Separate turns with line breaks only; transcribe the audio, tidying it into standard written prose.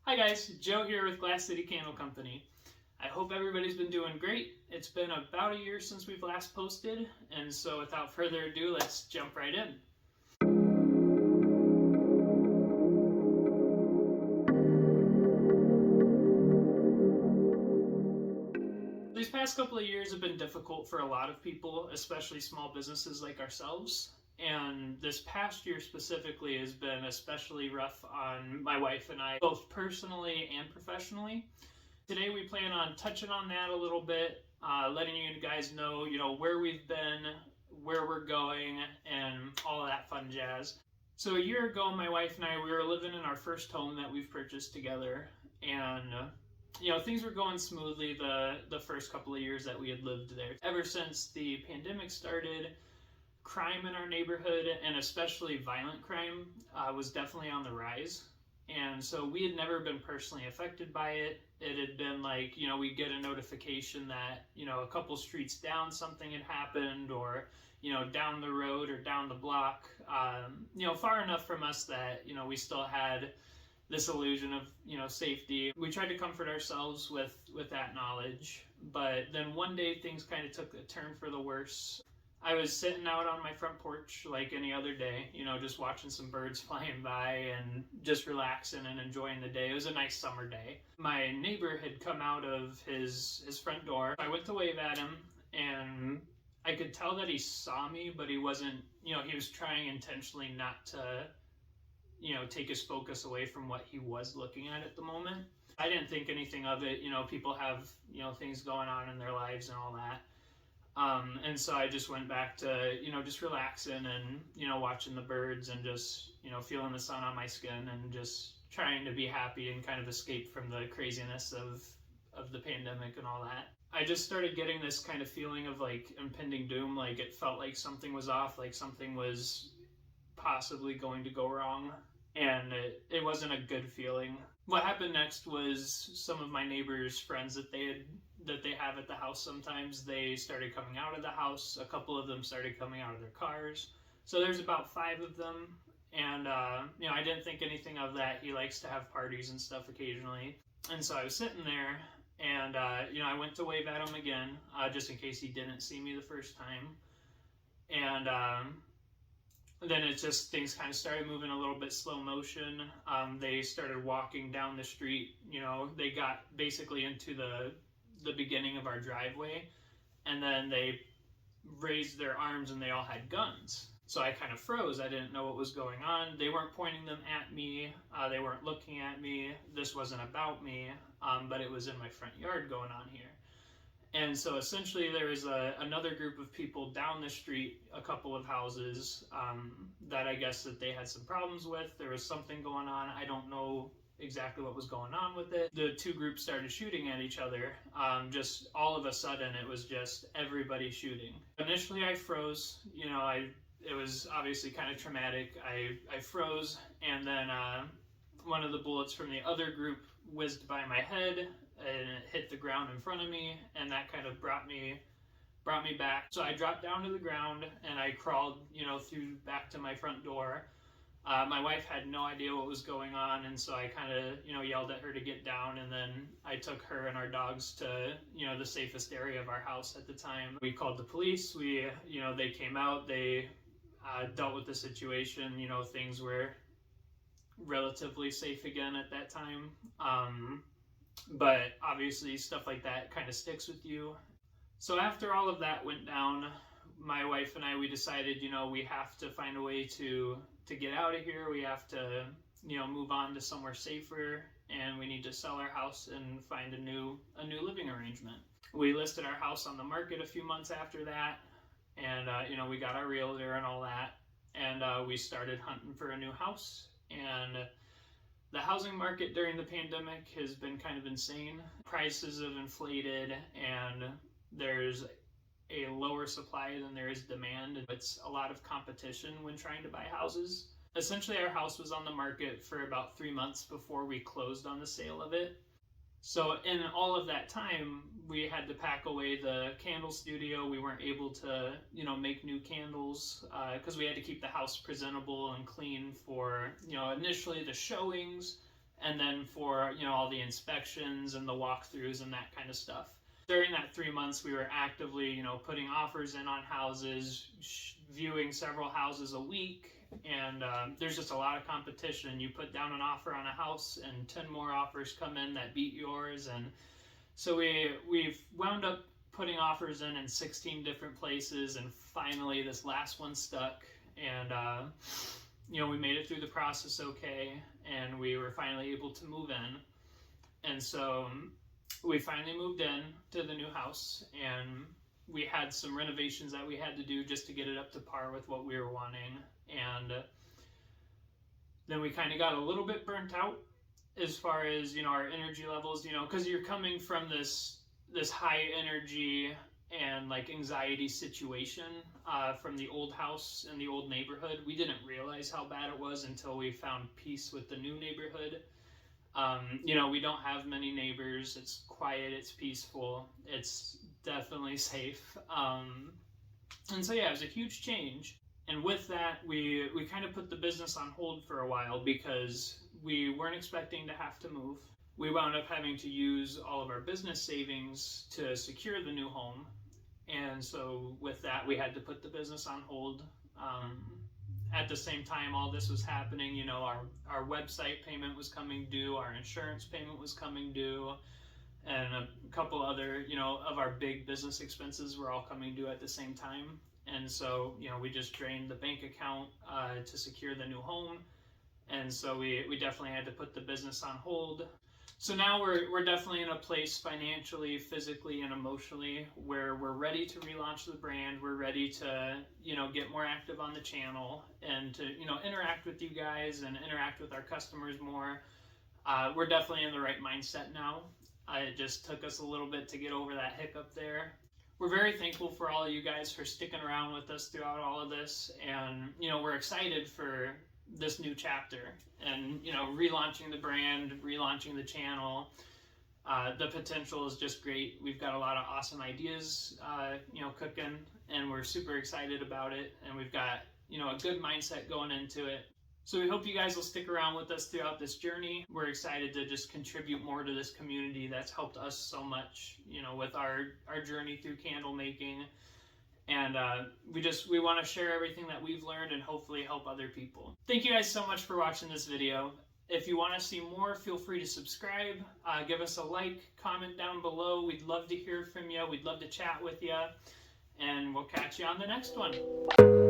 Hi guys, Joe here with Glass City Candle Company. I hope everybody's been doing great. It's been about a year since we've last posted, and so without further ado, let's jump right in. These past couple of years have been difficult for a lot of people, especially small businesses like ourselves. And this past year specifically has been especially rough on my wife and I, both personally and professionally. Today we plan on touching on that a little bit, letting you guys know, where we've been, where we're going, and all of that fun jazz. So a year ago, my wife and I, we were living in our first home that we've purchased together, and things were going smoothly the first couple of years that we had lived there. Ever since the pandemic started, crime in our neighborhood, and especially violent crime, was definitely on the rise. And so we had never been personally affected by it. It had been like, we'd get a notification that, a couple streets down something had happened, or, down the road or down the block, far enough from us that, we still had this illusion of, safety. We tried to comfort ourselves with that knowledge. But then one day things kind of took a turn for the worse. I was sitting out on my front porch like any other day, just watching some birds flying by and just relaxing and enjoying the day. It was a nice summer day. My neighbor had come out of his front door. I went to wave at him, and I could tell that he saw me, but he wasn't, he was trying intentionally not to, take his focus away from what he was looking at the moment. I didn't think anything of it. People have, things going on in their lives and all that. And so I just went back to, just relaxing and, watching the birds and just, feeling the sun on my skin and just trying to be happy and kind of escape from the craziness of the pandemic and all that. I just started getting this kind of feeling of like impending doom, like it felt like something was off, like something was possibly going to go wrong. And it wasn't a good feeling. What happened next was some of my neighbors' friends that they have at the house sometimes, they started coming out of the house. A couple of them started coming out of their cars. So there's about 5 of them. And, I didn't think anything of that. He likes to have parties and stuff occasionally. And so I was sitting there, and, I went to wave at him again, just in case he didn't see me the first time. And, then it's just things kind of started moving a little bit slow motion. They started walking down the street. They got basically into the beginning of our driveway, and then they raised their arms and they all had guns. So I kind of froze. I didn't know what was going on. They weren't pointing them at me. They weren't looking at me. This wasn't about me, but it was in my front yard going on here. And so essentially there was another group of people down the street, a couple of houses, that I guess that they had some problems with. There was something going on. I don't know exactly what was going on with it. The 2 groups started shooting at each other. Just all of a sudden, it was just everybody shooting. Initially, I froze. It was obviously kind of traumatic. I froze, and then one of the bullets from the other group whizzed by my head, and it hit the ground in front of me, and that kind of brought me back. So I dropped down to the ground, and I crawled, through back to my front door. My wife had no idea what was going on, and so I kind of, yelled at her to get down, and then I took her and our dogs to, the safest area of our house at the time. We called the police. They came out. They dealt with the situation. Things were relatively safe again at that time. But obviously stuff like that kind of sticks with you. So after all of that went down, my wife and I, we decided, we have to find a way to get out of here. We have to, move on to somewhere safer, and we need to sell our house and find a new living arrangement. We listed our house on the market a few months after that, and, we got our realtor and all that, and we started hunting for a new house. And the housing market during the pandemic has been kind of insane. Prices have inflated, and there's a lower supply than there is demand. It's a lot of competition when trying to buy houses. Essentially, our house was on the market for about 3 months before we closed on the sale of it. So in all of that time, we had to pack away the candle studio. We weren't able to, make new candles because we had to keep the house presentable and clean for, initially the showings, and then for, you know, all the inspections and the walkthroughs and that kind of stuff. During that 3 months, we were actively, you know, putting offers in on houses, viewing several houses a week, and there's just a lot of competition. You put down an offer on a house and 10 more offers come in that beat yours, and so we've wound up putting offers in 16 different places, and finally this last one stuck, and you know, we made it through the process okay, and we were finally able to move in. And so we finally moved in to the new house, and we had some renovations that we had to do just to get it up to par with what we were wanting. And then we kind of got a little bit burnt out as far as, you know, our energy levels, you know, because you're coming from this high energy and like anxiety situation from the old house and the old neighborhood. We didn't realize how bad it was until we found peace with the new neighborhood. You know, we don't have many neighbors. It's quiet, it's peaceful, it's definitely safe. And so yeah, it was a huge change. And with that, we kind of put the business on hold for a while because we weren't expecting to have to move. We wound up having to use all of our business savings to secure the new home. And so with that, we had to put the business on hold. At the same time all this was happening, you know, our website payment was coming due, our insurance payment was coming due, and a couple other, you know, of our big business expenses were all coming due at the same time. And so, you know, we just drained the bank account to secure the new home. And so we definitely had to put the business on hold. So now we're definitely in a place financially, physically, and emotionally where we're ready to relaunch the brand. We're ready to, you know, get more active on the channel and to, you know, interact with you guys and interact with our customers more. We're definitely in the right mindset now. It just took us a little bit to get over that hiccup there. We're very thankful for all of you guys for sticking around with us throughout all of this, and, you know, we're excited for this new chapter and, you know, relaunching the brand, relaunching the channel. The potential is just great. We've got a lot of awesome ideas, you know, cooking, and we're super excited about it, and we've got, you know, a good mindset going into it. So we hope you guys will stick around with us throughout this journey. We're excited to just contribute more to this community that's helped us so much, you know, with our journey through candle making. And we want to share everything that we've learned and hopefully help other people. Thank you guys so much for watching this video. If you want to see more, feel free to subscribe. Give us a like, comment down below. We'd love to hear from you. We'd love to chat with you. And we'll catch you on the next one.